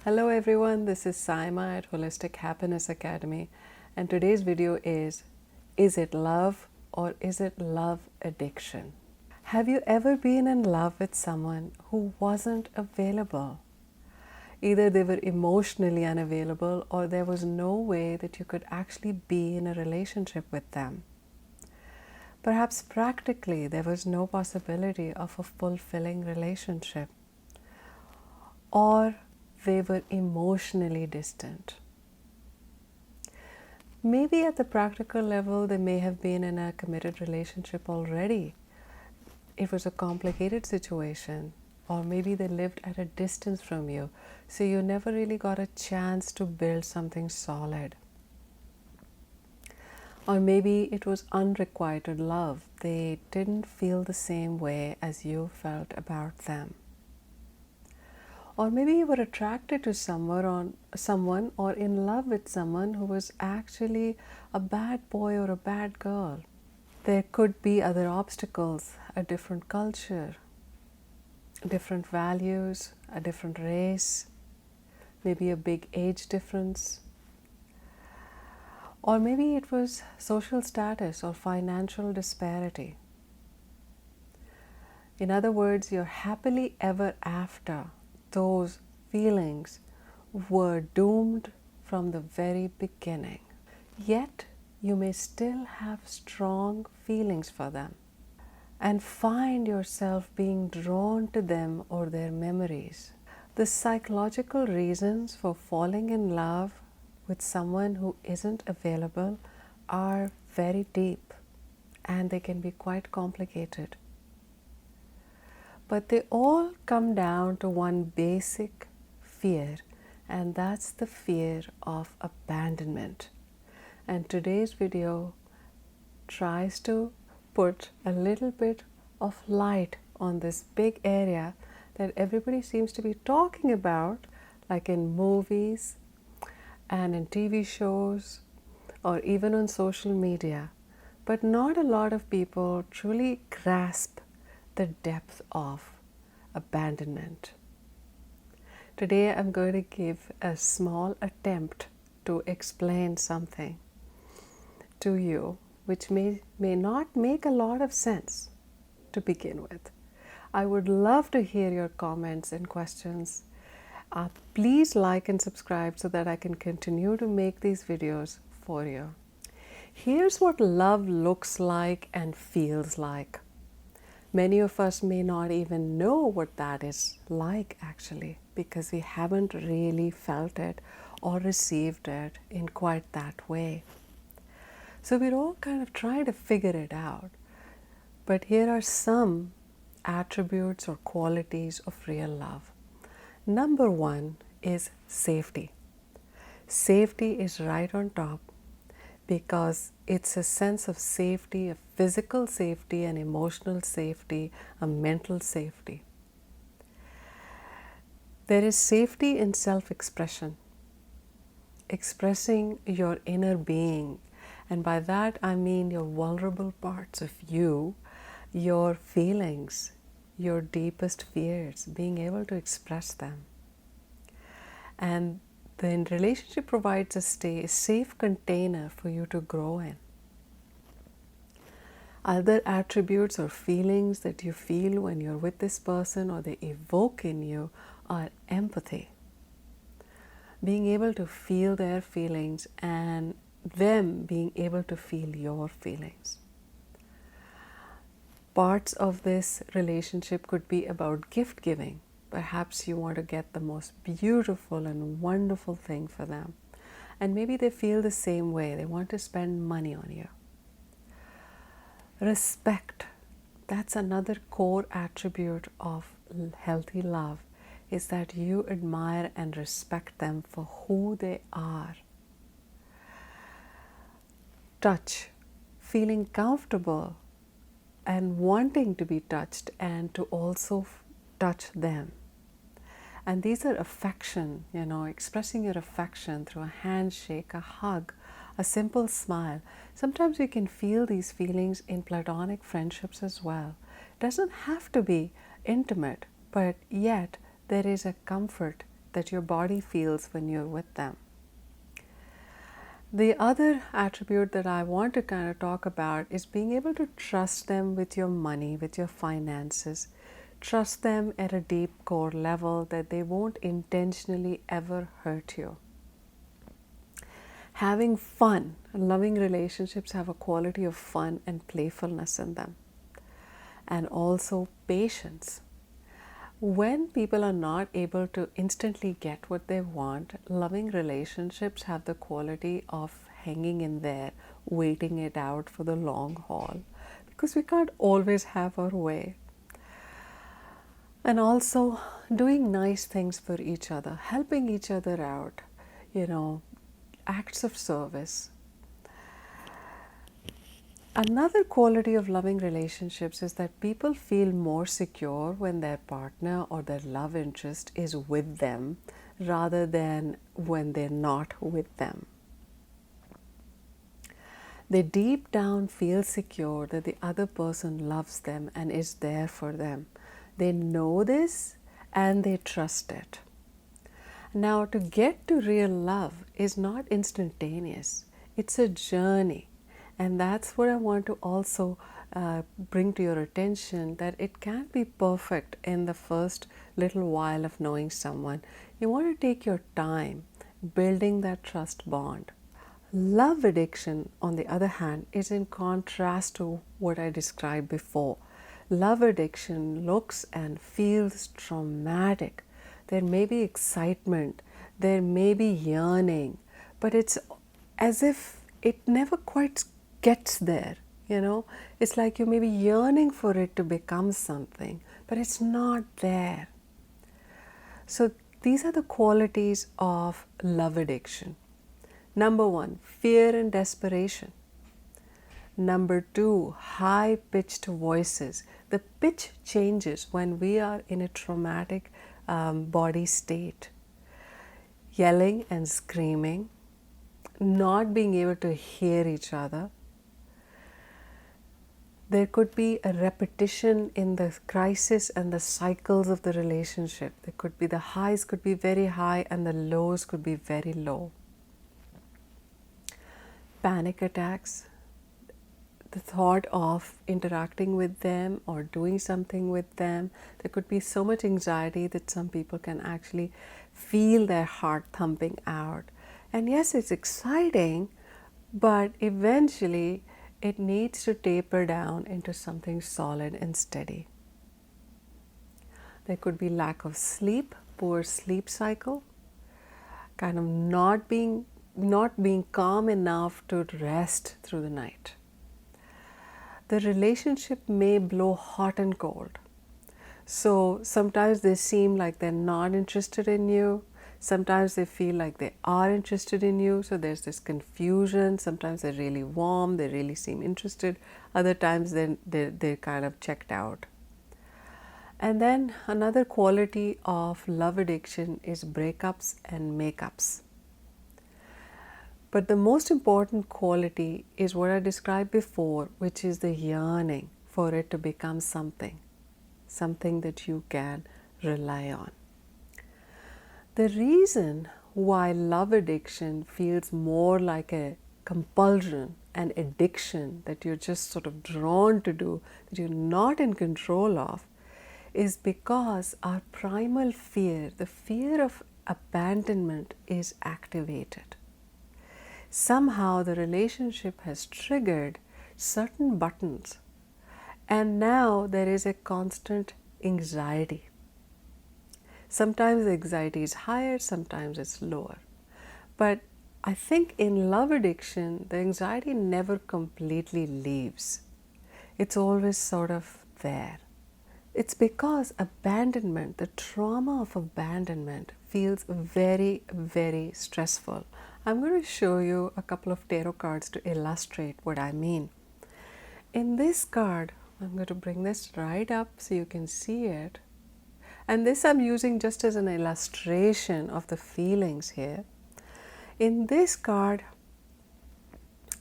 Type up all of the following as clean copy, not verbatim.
Hello everyone, this is Saima at Holistic Happiness Academy, and today's video is it love or is it love addiction? Have you ever been in love with someone who wasn't available? Either they were emotionally unavailable or there was no way that you could actually be in a relationship with them. Perhaps practically there was no possibility of a fulfilling relationship, or they were emotionally distant. Maybe at the practical level, they may have been in a committed relationship already. It was a complicated situation, or maybe they lived at a distance from you, so you never really got a chance to build something solid. Or maybe it was unrequited love. They didn't feel the same way as you felt about them. Or maybe you were attracted to someone or in love with someone who was actually a bad boy or a bad girl. There could be other obstacles, a different culture, different values, a different race, maybe a big age difference. Or maybe it was social status or financial disparity. In other words, your happily ever after, those feelings were doomed from the very beginning. Yet, you may still have strong feelings for them and find yourself being drawn to them or their memories. The psychological reasons for falling in love with someone who isn't available are very deep, and they can be quite complicated. But they all come down to one basic fear, and that's the fear of abandonment. And today's video tries to put a little bit of light on this big area that everybody seems to be talking about, like in movies and in TV shows or even on social media. But not a lot of people truly grasp the depth of abandonment. Today I'm going to give a small attempt to explain something to you which may not make a lot of sense to begin with. I would love to hear your comments and questions. Please like and subscribe so that I can continue to make these videos for you. Here's what love looks like and feels like. Many of us may not even know what that is like actually, because we haven't really felt it or received it in quite that way. So we're all kind of trying to figure it out. But here are some attributes or qualities of real love. Number one is safety. Safety is right on top, because it's a sense of safety, a physical safety, an emotional safety, a mental safety. There is safety in self-expression, expressing your inner being, and by that I mean your vulnerable parts of you, your feelings, your deepest fears, being able to express them. And the relationship provides a safe container for you to grow in. Other attributes or feelings that you feel when you're with this person or they evoke in you are empathy. Being able to feel their feelings and them being able to feel your feelings. Parts of this relationship could be about gift giving. Perhaps you want to get the most beautiful and wonderful thing for them. And maybe they feel the same way. They want to spend money on you. Respect. That's another core attribute of healthy love, is that you admire and respect them for who they are. Touch. Feeling comfortable and wanting to be touched and to also touch them. And these are affection, expressing your affection through a handshake, a hug, a simple smile. Sometimes you can feel these feelings in platonic friendships as well. It doesn't have to be intimate, but yet there is a comfort that your body feels when you're with them. The other attribute that I want to kind of talk about is being able to trust them with your money, with your finances. Trust them at a deep core level that they won't intentionally ever hurt you. Having fun, loving relationships have a quality of fun and playfulness in them. And also patience. When people are not able to instantly get what they want, loving relationships have the quality of hanging in there, waiting it out for the long haul, because we can't always have our way. And also doing nice things for each other, helping each other out, acts of service. Another quality of loving relationships is that people feel more secure when their partner or their love interest is with them rather than when they're not with them. They deep down feel secure that the other person loves them and is there for them. They know this and they trust it. Now, to get to real love is not instantaneous. It's a journey. And that's what I want to also bring to your attention, that it can't be perfect in the first little while of knowing someone. You want to take your time building that trust bond. Love addiction, on the other hand, is in contrast to what I described before. Love addiction looks and feels traumatic. There may be excitement, there may be yearning, but it's as if it never quite gets there. It's like you may be yearning for it to become something, but it's not there. So these are the qualities of love addiction. Number 1, fear and desperation. Number 2, high-pitched voices. The pitch changes when we are in a traumatic body state. Yelling and screaming, not being able to hear each other. There could be a repetition in the crisis and the cycles of the relationship. There could be the highs could be very high and the lows could be very low. Panic attacks, the thought of interacting with them or doing something with them. There could be so much anxiety that some people can actually feel their heart thumping out. And yes, it's exciting, but eventually it needs to taper down into something solid and steady. There could be lack of sleep, poor sleep cycle, kind of not being calm enough to rest through the night. The relationship may blow hot and cold. So sometimes they seem like they're not interested in you. Sometimes they feel like they are interested in you, so there's this confusion. Sometimes they're really warm, they really seem interested. Other times they're kind of checked out. And then another quality of love addiction is breakups and makeups. But the most important quality is what I described before, which is the yearning for it to become something that you can rely on. The reason why love addiction feels more like a compulsion, an addiction that you're just sort of drawn to do, that you're not in control of, is because our primal fear, the fear of abandonment, is activated. Somehow the relationship has triggered certain buttons, and now there is a constant anxiety. Sometimes the anxiety is higher, sometimes it's lower. But I think in love addiction, the anxiety never completely leaves. It's always sort of there. It's because abandonment, the trauma of abandonment, feels very, very stressful. I'm going to show you a couple of tarot cards to illustrate what I mean. In this card, I'm going to bring this right up so you can see it. And this I'm using just as an illustration of the feelings here. In this card,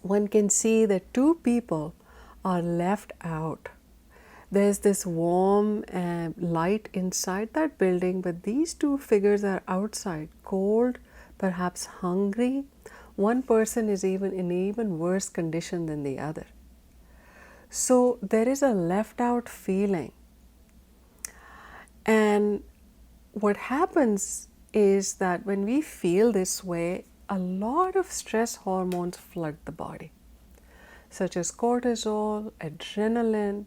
one can see that two people are left out. There's this warm light inside that building, but these two figures are outside, cold, perhaps hungry. One person is even in even worse condition than the other. So there is a left out feeling. And what happens is that when we feel this way, a lot of stress hormones flood the body, such as cortisol, adrenaline,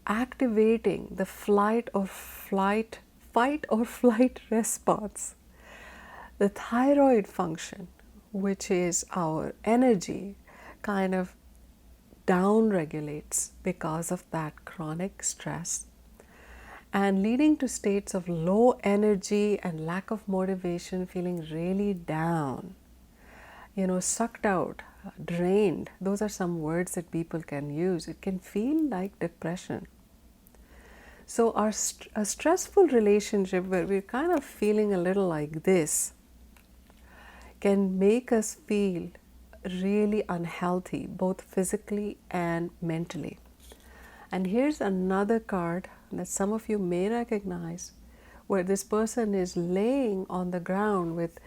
activating the fight or flight response. The thyroid function, which is our energy, kind of down regulates because of that chronic stress, and leading to states of low energy and lack of motivation, feeling really down, sucked out, drained. Those are some words that people can use. It can feel like depression. So a stressful relationship where we're kind of feeling a little like this can make us feel really unhealthy, both physically and mentally. And here's another card that some of you may recognize, where this person is laying on the ground with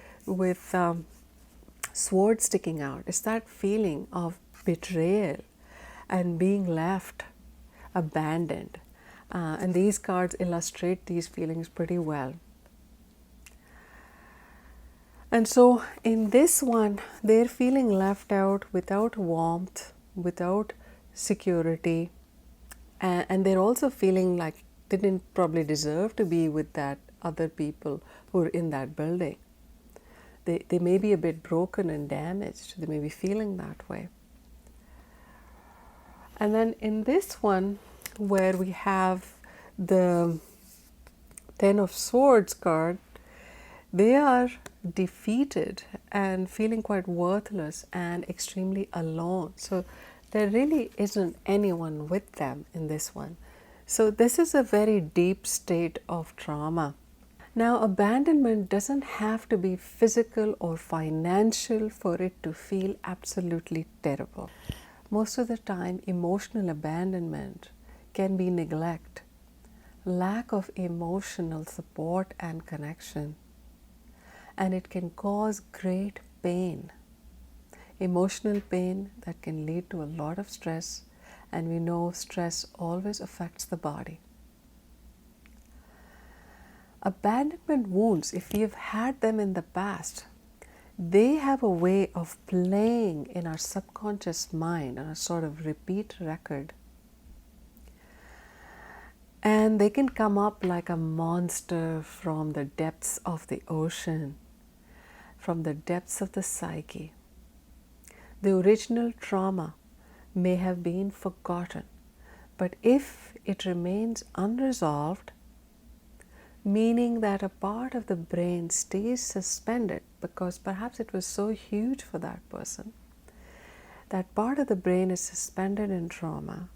sword sticking out. It's that feeling of betrayal and being left, abandoned. And these cards illustrate these feelings pretty well. And so in this one, they're feeling left out, without warmth, without security, and they're also feeling like they didn't probably deserve to be with that other people who are in that building. They may be a bit broken and damaged. They may be feeling that way. And then in this one, where we have the Ten of Swords card, they are defeated and feeling quite worthless and extremely alone. So there really isn't anyone with them in this one. So this is a very deep state of trauma. Now, abandonment doesn't have to be physical or financial for it to feel absolutely terrible. Most of the time, emotional abandonment can be neglect, lack of emotional support and connection, and it can cause great pain. Emotional pain that can lead to a lot of stress, and we know stress always affects the body. Abandonment wounds, if we have had them in the past, they have a way of playing in our subconscious mind on a sort of repeat record. And they can come up like a monster from the depths of the ocean, from the depths of the psyche. The original trauma may have been forgotten, but if it remains unresolved, meaning that a part of the brain stays suspended because perhaps it was so huge for that person, that part of the brain is suspended in trauma,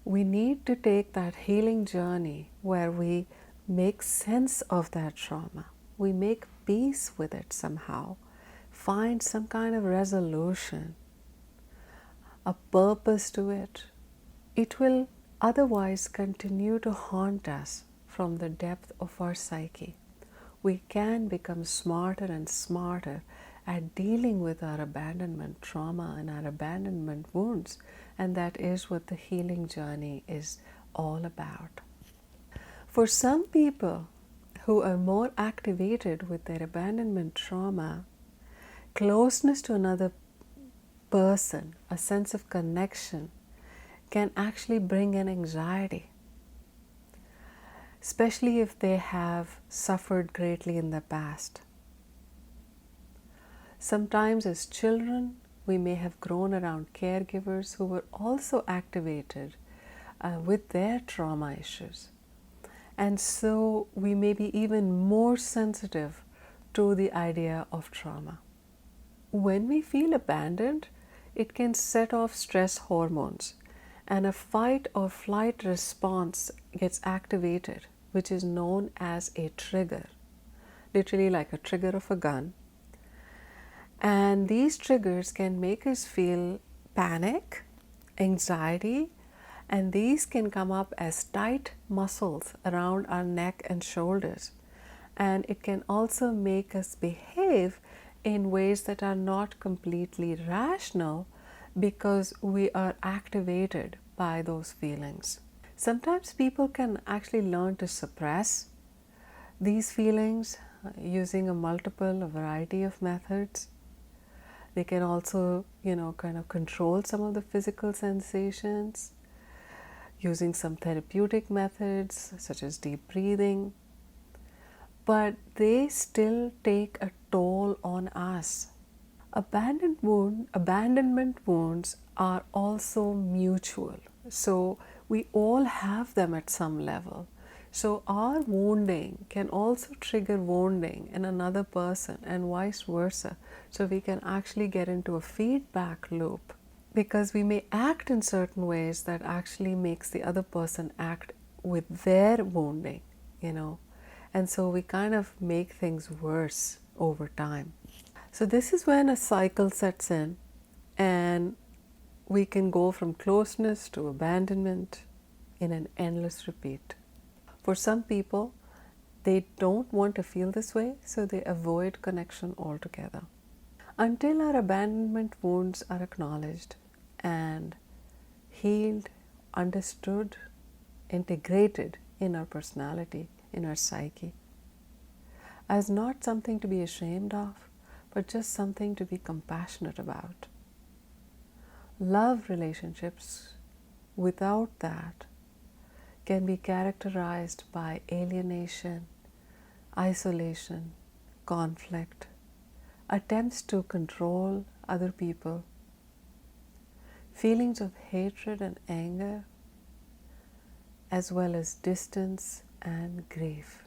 we need to take that healing journey where we make sense of that trauma. We make peace with it somehow, find some kind of resolution, a purpose to it. It will otherwise continue to haunt us from the depth of our psyche. We can become smarter and smarter at dealing with our abandonment trauma and our abandonment wounds, and that is what the healing journey is all about. For some people who are more activated with their abandonment trauma, closeness to another person, a sense of connection, can actually bring an anxiety, especially if they have suffered greatly in the past. Sometimes as children, we may have grown around caregivers who were also activated with their trauma issues. And so we may be even more sensitive to the idea of trauma. When we feel abandoned, it can set off stress hormones, and a fight or flight response gets activated, which is known as a trigger, literally like a trigger of a gun. And these triggers can make us feel panic, anxiety, And these can come up as tight muscles around our neck and shoulders. And it can also make us behave in ways that are not completely rational because we are activated by those feelings. Sometimes people can actually learn to suppress these feelings using a variety of methods. They can also, kind of control some of the physical sensations using some therapeutic methods such as deep breathing. But they still take a toll on us. Abandonment wounds are also mutual. So we all have them at some level. So our wounding can also trigger wounding in another person and vice versa. So we can actually get into a feedback loop because we may act in certain ways that actually makes the other person act with their wounding, And so we kind of make things worse over time. So this is when a cycle sets in and we can go from closeness to abandonment in an endless repeat. For some people, they don't want to feel this way, so they avoid connection altogether. Until our abandonment wounds are acknowledged and healed, understood, integrated in our personality, in our psyche, as not something to be ashamed of, but just something to be compassionate about. Love relationships without that can be characterized by alienation, isolation, conflict, attempts to control other people, feelings of hatred and anger, as well as distance and grief.